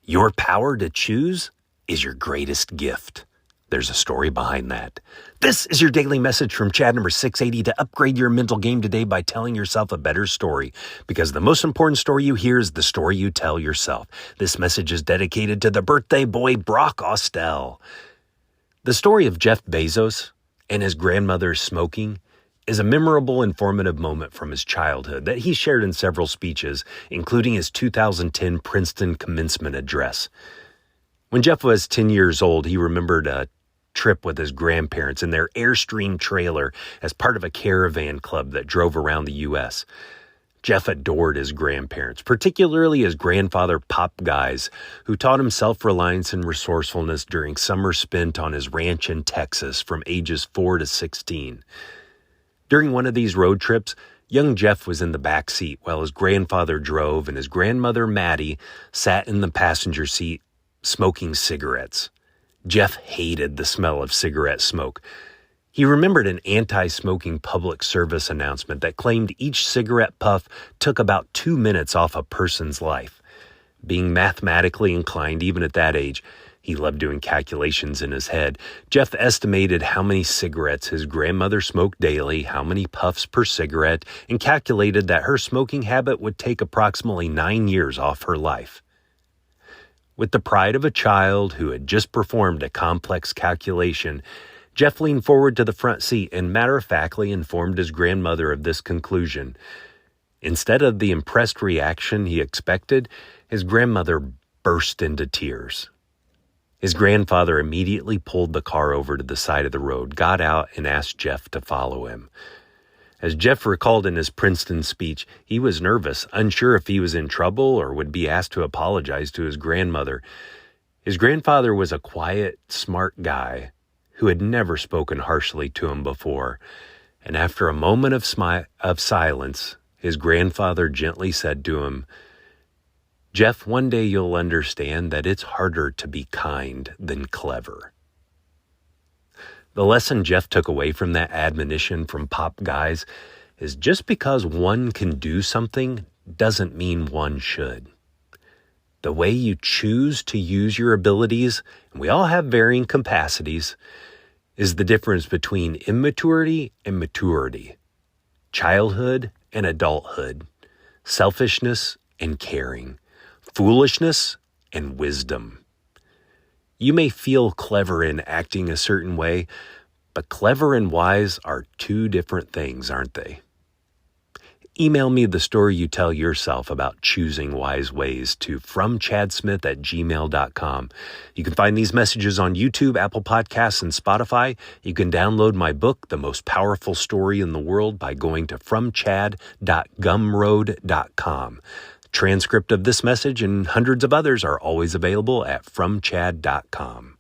Your power to choose is your greatest gift. There's a story behind that. This is your daily message from Chad number 680 to upgrade your mental game today by telling yourself a better story. Because the most important story you hear is the story you tell yourself. This message is dedicated to the birthday boy, Brock Austell. The story of Jeff Bezos and his grandmother smoking is a memorable, informative moment from his childhood that he shared in several speeches, including his 2010 Princeton commencement address. When Jeff was 10 years old, he remembered a trip with his grandparents in their Airstream trailer as part of a caravan club that drove around the U.S. Jeff adored his grandparents, particularly his grandfather, Pop Guys, who taught him self-reliance and resourcefulness during summers spent on his ranch in Texas from ages 4 to 16. During one of these road trips, young Jeff was in the back seat while his grandfather drove and his grandmother, Maddie, sat in the passenger seat smoking cigarettes. Jeff hated the smell of cigarette smoke. He remembered an anti-smoking public service announcement that claimed each cigarette puff took about 2 minutes off a person's life. Being mathematically inclined even at that age, he loved doing calculations in his head. Jeff estimated how many cigarettes his grandmother smoked daily, how many puffs per cigarette, and calculated that her smoking habit would take approximately 9 years off her life. With the pride of a child who had just performed a complex calculation, Jeff leaned forward to the front seat and matter-of-factly informed his grandmother of this conclusion. Instead of the impressed reaction he expected, his grandmother burst into tears. His grandfather immediately pulled the car over to the side of the road, got out, and asked Jeff to follow him. As Jeff recalled in his Princeton speech, he was nervous, unsure if he was in trouble or would be asked to apologize to his grandmother. His grandfather was a quiet, smart guy who had never spoken harshly to him before, and after a moment of silence, his grandfather gently said to him, "Jeff, one day you'll understand that it's harder to be kind than clever." The lesson Jeff took away from that admonition from Pop Guys is just because one can do something doesn't mean one should. The way you choose to use your abilities, and we all have varying capacities, is the difference between immaturity and maturity, childhood and adulthood, selfishness and caring, foolishness and wisdom. You may feel clever in acting a certain way, but clever and wise are two different things, aren't they? Email me the story you tell yourself about choosing wise ways to fromchadsmith@gmail.com. You can find these messages on YouTube, Apple Podcasts, and Spotify. You can download my book, The Most Powerful Story in the World, by going to fromchad.gumroad.com. Transcript of this message and hundreds of others are always available at fromchad.com.